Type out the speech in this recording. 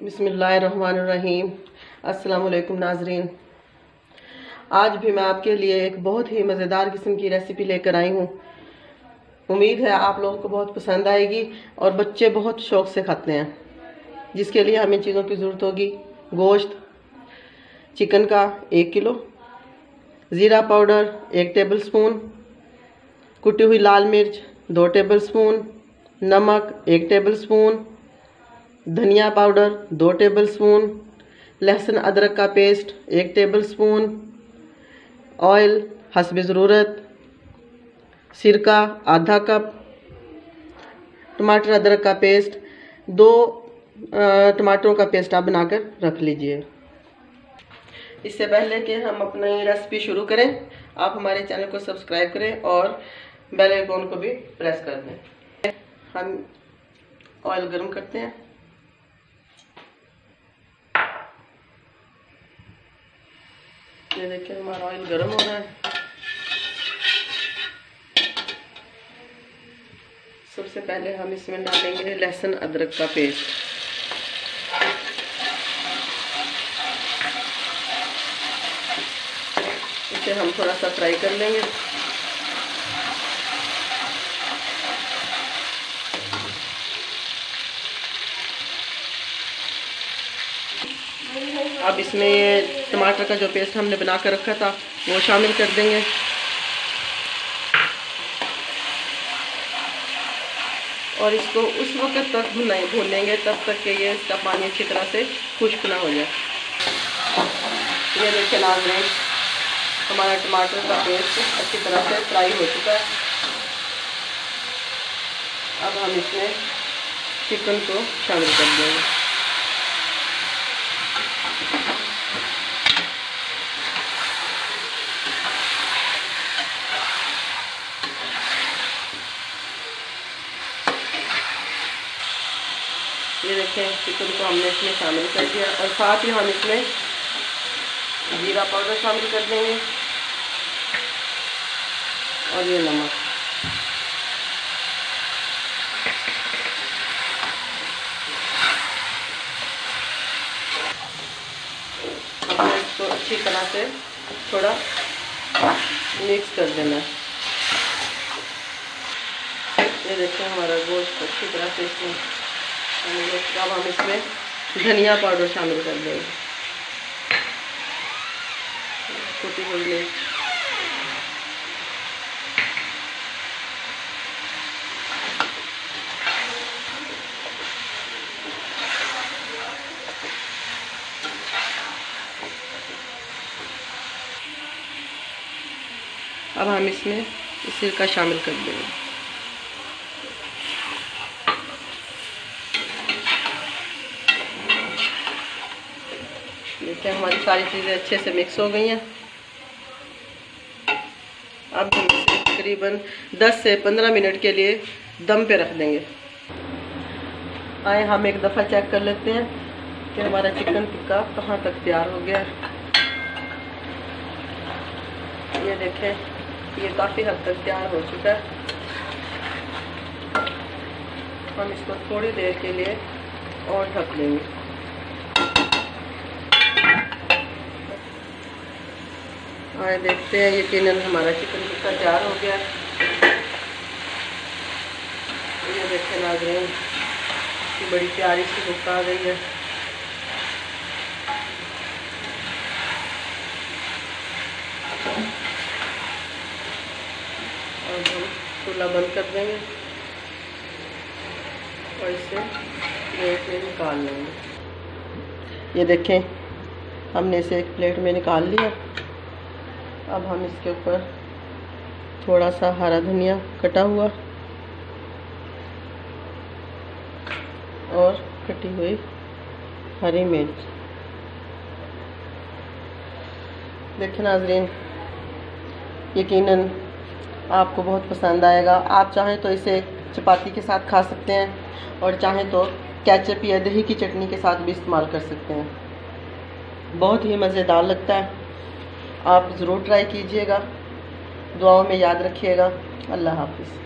बिस्मिल्लाहिर्रहमानिर्रहीम। अस्सलाम वालेकुम नाजरीन। आज भी मैं आपके लिए एक बहुत ही मज़ेदार किस्म की रेसिपी लेकर आई हूँ। उम्मीद है आप लोगों को बहुत पसंद आएगी और बच्चे बहुत शौक़ से खाते हैं। जिसके लिए हमें चीज़ों की ज़रूरत होगी: गोश्त चिकन का 1 किलो, ज़ीरा पाउडर 1 टेबल स्पून, कुटी हुई लाल मिर्च 2 टेबल स्पून, नमक 1 टेबल स्पून, धनिया पाउडर 2 टेबल स्पून, लहसुन अदरक का पेस्ट 1 टेबल स्पून, ऑयल हस्बे ज़रूरत, सिरका आधा कप, टमाटर अदरक का पेस्ट 2 टमाटरों का पेस्ट आप बनाकर रख लीजिए। इससे पहले कि हम अपनी रेसिपी शुरू करें, आप हमारे चैनल को सब्सक्राइब करें और बेल आइकन को भी प्रेस कर दें। हम ऑयल गर्म करते हैं। ये देखिए हमारा ऑयल गर्म हो रहा है। सबसे पहले हम इसमें डालेंगे लहसुन अदरक का पेस्ट। इसे हम थोड़ा सा फ्राई कर लेंगे। अब इसमें ये टमाटर का जो पेस्ट हमने बना कर रखा था वो शामिल कर देंगे। और इसको उस वक्त तक भूनेंगे तब तक कि ये इसका पानी अच्छी तरह से खुश्क ना हो जाए। ये देखिए नाज़रीन, हमारा टमाटर का पेस्ट अच्छी तरह से फ्राई हो चुका है। अब हम इसमें चिकन को शामिल कर देंगे। ये देखें चिकन को हमने इसमें शामिल कर दिया और साथ ही हम इसमें जीरा पाउडर शामिल कर देंगे और ये नमक। हमने इसको अच्छी तरह से थोड़ा मिक्स कर देना है। ये देखें हमारा गोश्त अच्छी तरह से इसमें। अब हम इसमें धनिया पाउडर शामिल कर देंगे, कुटी हुई मिर्च, अब हम इसमें सिरका शामिल कर देंगे। देखिए हमारी सारी चीज़ें अच्छे से मिक्स हो गई हैं। अब हम इसे तकरीबन 10 से 15 मिनट के लिए दम पे रख देंगे। आए हम एक दफ़ा चेक कर लेते हैं कि हमारा चिकन टिक्का कहाँ तक तैयार हो गया है। ये देखें ये काफ़ी हद तक तैयार हो चुका है। हम इसको थोड़ी देर के लिए और ढक देंगे। आए देखते हैं, यकीनन हमारा चिकन टिक्का तैयार हो गया। ये देखें नाज़रीन कि बड़ी प्यारी सी लुक आ गई है। और हम चूल्हा बंद कर देंगे और इसे प्लेट में निकाल लेंगे। ये देखें हमने इसे एक प्लेट में निकाल लिया। अब हम इसके ऊपर थोड़ा सा हरा धनिया कटा हुआ और कटी हुई हरी मिर्च। देखें नाज़रीन, यकीनन आपको बहुत पसंद आएगा। आप चाहें तो इसे चपाती के साथ खा सकते हैं और चाहें तो केचप या दही की चटनी के साथ भी इस्तेमाल कर सकते हैं। बहुत ही मज़ेदार लगता है। आप ज़रूर ट्राई कीजिएगा। दुआओं में याद रखिएगा। अल्लाह हाफ़िज़।